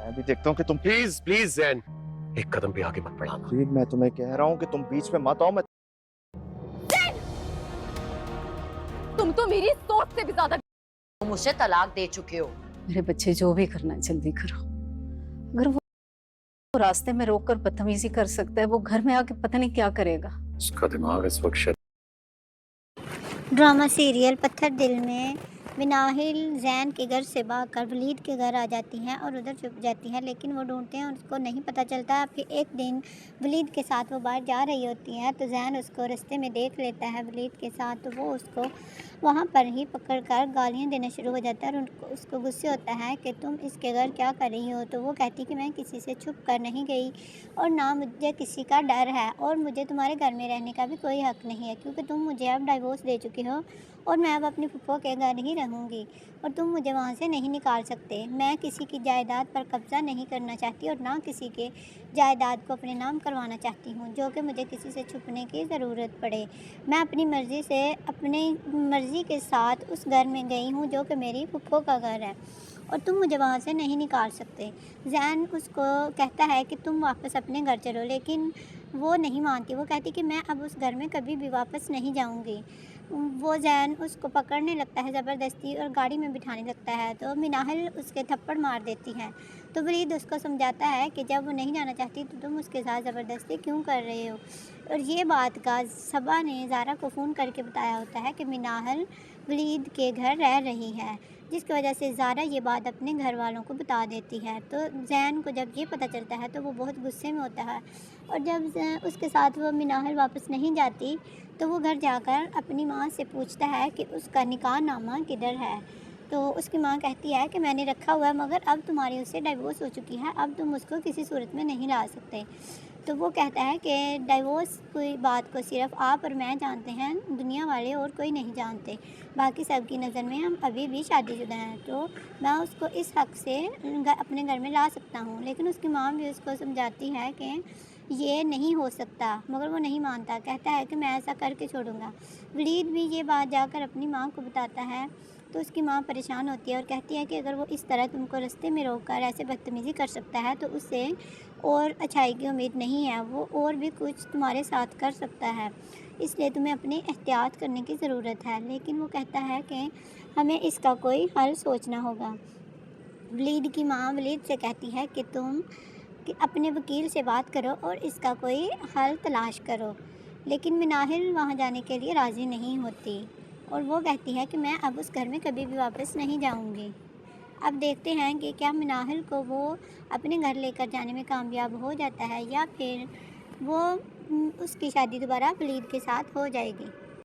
मैं भी देखता हूँ कि तुम। प्लीज प्लीज जैन, एक कदम भी आगे मत बढ़ाना। वलीद मैं तुम्हें कह रहा हूँ कि तुम बीच में मत आओ। मैं तुम तो मेरी सोच से भी ज्यादा। तुम उसे तलाक दे चुके हो। मेरे बच्चे जो भी करना है जल्दी करो। अगर वो रास्ते में रोक कर बदतमीजी कर सकता है, वो घर में आके पता नहीं क्या करेगा। उसका दिमाग इस वक्त ड्रामा सीरियल पत्थर दिल में मिनाहिल जैन के घर से भागकर वलीद के घर आ जाती हैं और उधर छुप जाती हैं, लेकिन वो ढूंढते हैं और उसको नहीं पता चलता। फिर एक दिन वलीद के साथ वो बाहर जा रही होती हैं तो जैन उसको रास्ते में देख लेता है वलीद के साथ, तो वो उसको वहाँ पर ही पकड़कर गालियाँ देना शुरू हो जाता है और उसको गुस्से होता है कि तुम इसके घर क्या कर रही हो। तो वो कहती कि मैं किसी से छुप कर नहीं गई और ना मुझे किसी का डर है और मुझे तुम्हारे घर में रहने का भी कोई हक़ नहीं है, क्योंकि तुम मुझे अब डाइवोर्स दे चुकी हो और मैं अब अपनी फूफो के घर ही रहूँगी और तुम मुझे वहाँ से नहीं निकाल सकते। मैं किसी की जायदाद पर कब्ज़ा नहीं करना चाहती और ना किसी के जायदाद को अपने नाम करवाना चाहती हूँ जो कि मुझे किसी से छुपने की ज़रूरत पड़े। मैं अपनी मर्ज़ी के साथ उस घर में गई हूँ जो कि मेरी फूफो का घर है और तुम मुझे वहाँ से नहीं निकाल सकते। जैन उसको कहता है कि तुम वापस अपने घर चलो, लेकिन वो नहीं मानती। वो कहती कि मैं अब उस घर में कभी भी वापस नहीं जाऊँगी। वो जैन उसको पकड़ने लगता है ज़बरदस्ती और गाड़ी में बिठाने लगता है, तो मिनाहिल उसके थप्पड़ मार देती है। तो वलीद उसको समझाता है कि जब वो नहीं जाना चाहती तो तुम उसके साथ ज़बरदस्ती क्यों कर रहे हो। और ये बात का सबा ने ज़ारा को फ़ोन करके बताया होता है कि मिनाहिल वलीद के घर रह रही है, जिसकी वजह से ज़ारा ये बात अपने घर वालों को बता देती है। तो जैन को जब ये पता चलता है तो वो बहुत गुस्से में होता है और जब उसके साथ वो मिनाहिल वापस नहीं जाती तो वो घर जाकर अपनी माँ से पूछता है कि उसका निकाह नामा किधर है। तो उसकी माँ कहती है कि मैंने रखा हुआ है, मगर अब तुम्हारी उससे डाइवोर्स हो चुकी है, अब तुम उसको किसी सूरत में नहीं ला सकते। तो वो कहता है कि डाइवोर्स की बात को सिर्फ आप और मैं जानते हैं, दुनिया वाले और कोई नहीं जानते, बाकी सब की नज़र में हम अभी भी शादीशुदा हैं, तो मैं उसको इस हक़ से अपने घर में ला सकता हूँ। लेकिन उसकी माँ भी उसको समझाती है कि ये नहीं हो सकता, मगर वो नहीं मानता, कहता है कि मैं ऐसा करके छोड़ूंगा। वलीद भी ये बात जाकर अपनी माँ को बताता है तो उसकी माँ परेशान होती है और कहती है कि अगर वो इस तरह तुमको रास्ते में रोककर ऐसे बदतमीज़ी कर सकता है तो उससे और अच्छाई की उम्मीद नहीं है, वो और भी कुछ तुम्हारे साथ कर सकता है, इसलिए तुम्हें अपनी एहतियात करने की ज़रूरत है। लेकिन वो कहता है कि हमें इसका कोई हल सोचना होगा। वलीद की माँ वलीद से कहती है कि तुम अपने वकील से बात करो और इसका कोई हल तलाश करो, लेकिन मिनाहिल वहाँ जाने के लिए राज़ी नहीं होती और वो कहती है कि मैं अब उस घर में कभी भी वापस नहीं जाऊँगी। अब देखते हैं कि क्या मिनाहिल को वो अपने घर लेकर जाने में कामयाब हो जाता है या फिर वो उसकी शादी दोबारा वलीद के साथ हो जाएगी।